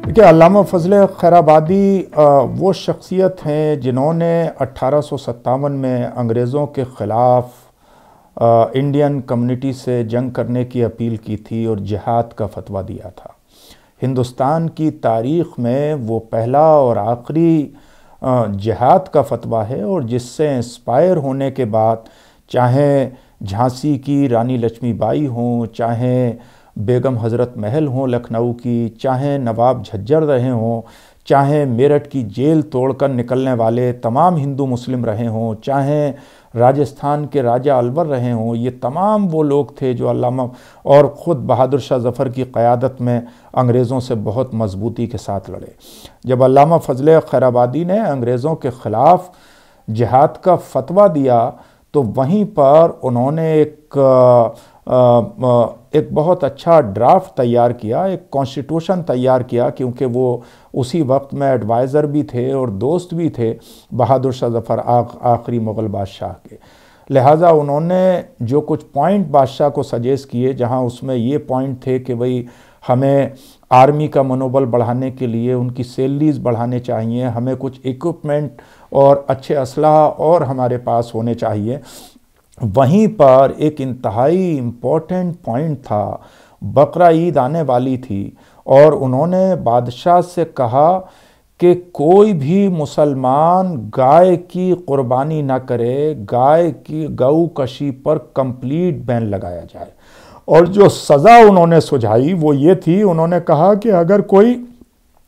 देखिए, अल्लामा फजल खैराबादी वो शख्सियत हैं जिन्होंने 1857 में अंग्रेज़ों के ख़िलाफ़ इंडियन कम्युनिटी से जंग करने की अपील की थी और जिहाद का फतवा दिया था। हिंदुस्तान की तारीख़ में वो पहला और आखिरी जिहाद का फतवा है और जिससे इंस्पायर होने के बाद चाहे झांसी की रानी लक्ष्मीबाई हों, चाहे बेगम हज़रत महल हों लखनऊ की, चाहे नवाब झज्जर रहे हों, चाहे मेरठ की जेल तोड़कर निकलने वाले तमाम हिंदू मुस्लिम रहे हों, चाहे राजस्थान के राजा अलवर रहे हों, ये तमाम वो लोग थे जो अल्लामा और ख़ुद बहादुर शाह ज़फ़र की क़यादत में अंग्रेज़ों से बहुत मजबूती के साथ लड़े। जब अल्लामा फजल खैराबादी ने अंग्रेज़ों के ख़िलाफ़ जिहाद का फतवा दिया तो वहीं पर उन्होंने एक बहुत अच्छा ड्राफ्ट तैयार किया, एक कॉन्स्टिट्यूशन तैयार किया, क्योंकि वो उसी वक्त में एडवाइज़र भी थे और दोस्त भी थे बहादुर शाह ज़फ़र आखिरी मुग़ल बादशाह के। लिहाजा उन्होंने जो कुछ पॉइंट बादशाह को सजेस्ट किए, जहां उसमें ये पॉइंट थे कि भाई हमें आर्मी का मनोबल बढ़ाने के लिए उनकी सैलरीज बढ़ाने चाहिए, हमें कुछ इक्विपमेंट और अच्छे असलहा और हमारे पास होने चाहिए। वहीं पर एक इंतहाई इम्पोर्टेंट पॉइंट था, बकरा ईद आने वाली थी और उन्होंने बादशाह से कहा कि कोई भी मुसलमान गाय की कुर्बानी ना करे, गाय की गऊ कशी पर कंप्लीट बैन लगाया जाए। और जो सज़ा उन्होंने सुझाई वो ये थी, उन्होंने कहा कि अगर कोई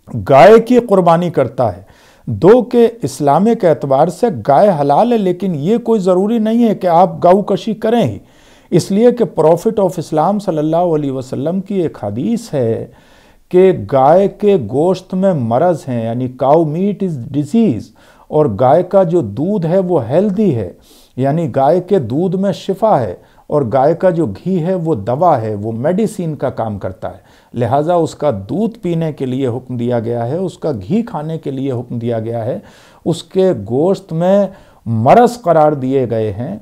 गाय की कुर्बानी करता है, दो के इस्लामिक एतबार से गाय हलाल है, लेकिन ये कोई ज़रूरी नहीं है कि आप गऊ कशी करें ही, इसलिए कि प्रॉफिट ऑफ इस्लाम सल्लल्लाहु अलैहि वसल्लम की एक हदीस है कि गाय के गोश्त में मरज़ हैं, यानी काउ मीट इज़ डिजीज़, और गाय का जो दूध है वो हेल्दी है, यानी गाय के दूध में शिफा है, और गाय का जो घी है वो दवा है, वो मेडिसिन का काम करता है। लिहाजा उसका दूध पीने के लिए हुक्म दिया गया है, उसका घी खाने के लिए हुक्म दिया गया है, उसके गोश्त में मरज़ करार दिए गए हैं।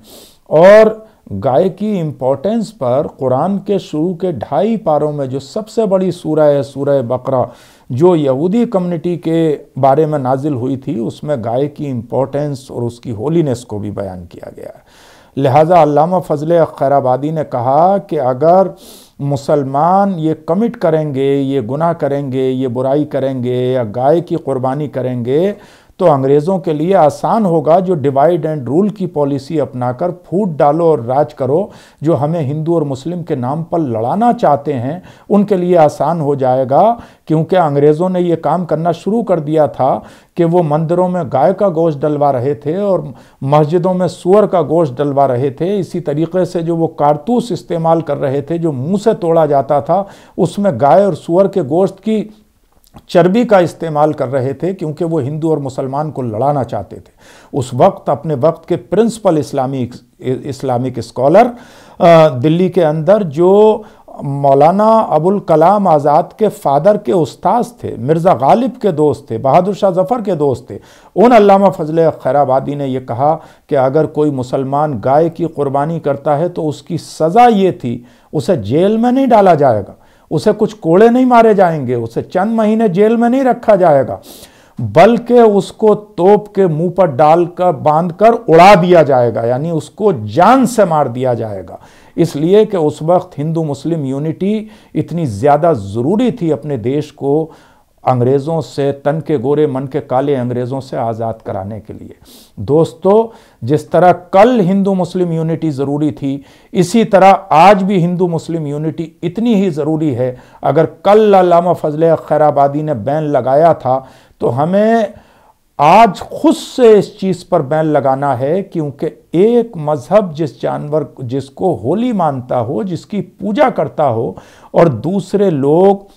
और गाय की इम्पोर्टेंस पर कुरान के शुरू के 2.5 पारों में जो सबसे बड़ी सूरह है, सूरह बकरा, जो यहूदी कम्युनिटी के बारे में नाजिल हुई थी, उसमें गाय की इम्पोर्टेंस और उसकी होलीनेस को भी बयान किया गया है। लिहाजा अल्लामा फजल खैराबादी ने कहा कि अगर मुसलमान ये कमिट करेंगे, ये गुनाह करेंगे, ये बुराई करेंगे या गाय की कुर्बानी करेंगे तो अंग्रेज़ों के लिए आसान होगा जो डिवाइड एंड रूल की पॉलिसी अपनाकर फूट डालो और राज करो, जो हमें हिंदू और मुस्लिम के नाम पर लड़ाना चाहते हैं, उनके लिए आसान हो जाएगा। क्योंकि अंग्रेज़ों ने ये काम करना शुरू कर दिया था कि वो मंदिरों में गाय का गोश्त डलवा रहे थे और मस्जिदों में सूअर का गोश्त डलवा रहे थे। इसी तरीके से जो वो कारतूस इस्तेमाल कर रहे थे जो मुंह से तोड़ा जाता था, उसमें गाय और सूअर के गोश्त की चर्बी का इस्तेमाल कर रहे थे, क्योंकि वो हिंदू और मुसलमान को लड़ाना चाहते थे। उस वक्त अपने वक्त के प्रिंसिपल इस्लामिक स्कॉलर दिल्ली के अंदर जो मौलाना अबुल कलाम आज़ाद के फादर के उस्ताद थे, मिर्ज़ा गालिब के दोस्त थे, बहादुर शाह ज़फ़र के दोस्त थे, उन अल्लामा फजल खैराबादी ने यह कहा कि अगर कोई मुसलमान गाय की कुर्बानी करता है तो उसकी सज़ा ये थी, उसे जेल में नहीं डाला जाएगा, उसे कुछ कोड़े नहीं मारे जाएंगे, उसे चंद महीने जेल में नहीं रखा जाएगा, बल्कि उसको तोप के मुंह पर डालकर बांधकर उड़ा दिया जाएगा, यानी उसको जान से मार दिया जाएगा। इसलिए कि उस वक्त हिंदू मुस्लिम यूनिटी इतनी ज़्यादा ज़रूरी थी अपने देश को अंग्रेज़ों से, तन के गोरे मन के काले अंग्रेज़ों से आज़ाद कराने के लिए। दोस्तों, जिस तरह कल हिंदू मुस्लिम यूनिटी ज़रूरी थी, इसी तरह आज भी हिंदू मुस्लिम यूनिटी इतनी ही ज़रूरी है। अगर कल अल्लामा फजल खैराबादी ने बैन लगाया था तो हमें आज खुद से इस चीज़ पर बैन लगाना है, क्योंकि एक मज़हब जिसको होली मानता हो, जिसकी पूजा करता हो, और दूसरे लोग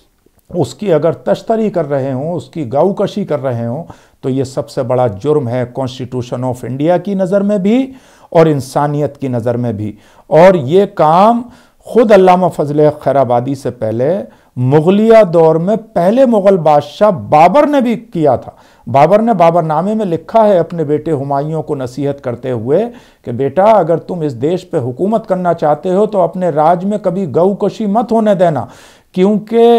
उसकी अगर तश्तरी कर रहे हों, उसकी गाउकशी कर रहे हों, तो ये सबसे बड़ा जुर्म है कॉन्स्टिट्यूशन ऑफ इंडिया की नज़र में भी और इंसानियत की नज़र में भी। और ये काम ख़ुद अल्लामा फजल खैराबादी से पहले मुगलिया दौर में पहले मुग़ल बादशाह बाबर ने भी किया था। बाबर ने बाबरनामे में लिखा है अपने बेटे हुमायूं को नसीहत करते हुए कि बेटा, अगर तुम इस देश पे हुकूमत करना चाहते हो तो अपने राज में कभी गऊ कशी मत होने देना, क्योंकि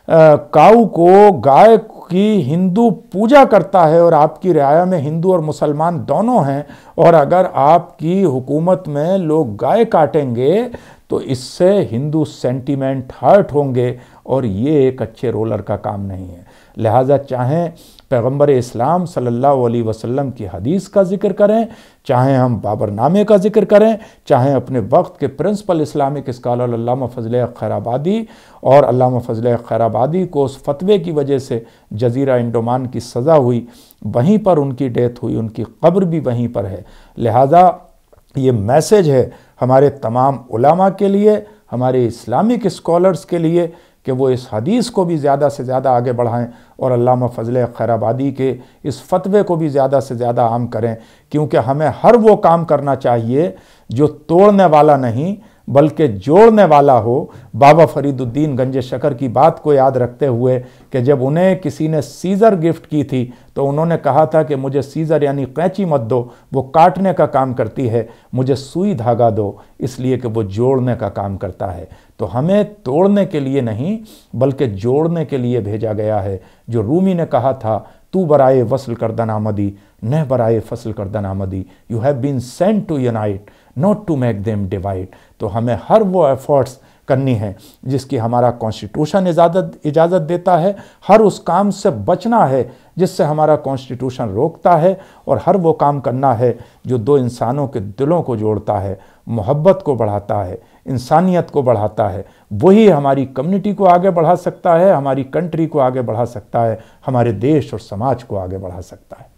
काऊ को, गाय की हिंदू पूजा करता है और आपकी रियाया में हिंदू और मुसलमान दोनों हैं, और अगर आपकी हुकूमत में लोग गाय काटेंगे तो इससे हिंदू सेंटीमेंट हर्ट होंगे, और ये एक अच्छे रोलर का काम नहीं है। लिहाजा चाहें पैगंबर इस्लाम सल्लल्लाहु अलैहि वसल्लम की हदीस का जिक्र करें, चाहें हम बाबरनामे का जिक्र करें, चाहें अपने वक्त के प्रिंसिपल इस्लामिक स्कॉलर अल्लामा फजल खैराबादी, और अल्लामा फजल खैराबादी को उस फतवे की वजह से जजीरा इंडोमान की सज़ा हुई, वहीं पर उनकी डेथ हुई, उनकी कब्र भी वहीं पर है। लिहाजा ये मैसेज है हमारे तमाम उलमा के लिए, हमारे इस्लामिक स्कॉलर्स के लिए, कि वो इस हदीस को भी ज़्यादा से ज़्यादा आगे बढ़ाएं और अल्लामा फजल खैराबादी के इस फतवे को भी ज़्यादा से ज़्यादा आम करें, क्योंकि हमें हर वो काम करना चाहिए जो तोड़ने वाला नहीं बल्कि जोड़ने वाला हो। बाबा फरीदुद्दीन गंज शकर की बात को याद रखते हुए कि जब उन्हें किसी ने सीज़र गिफ्ट की थी तो उन्होंने कहा था कि मुझे सीज़र यानी कैंची मत दो, वो काटने का काम करती है, मुझे सुई धागा दो, इसलिए कि वो जोड़ने का काम करता है। तो हमें तोड़ने के लिए नहीं बल्कि जोड़ने के लिए भेजा गया है। जो रूमी ने कहा था, तू बराए वसल करदन आमदी न बराए फसल करदन आमदी, you have been sent to unite not to make them divide. तो हमें हर वो एफर्ट्स करनी है जिसकी हमारा कॉन्स्टिट्यूशन इजाज़त देता है, हर उस काम से बचना है जिससे हमारा कॉन्स्टिट्यूशन रोकता है, और हर वो काम करना है जो दो इंसानों के दिलों को जोड़ता है, मोहब्बत को बढ़ाता है, इंसानियत को बढ़ाता है। वही हमारी कम्युनिटी को आगे बढ़ा सकता है, हमारी कंट्री को आगे बढ़ा सकता है, हमारे देश और समाज को आगे बढ़ा सकता है।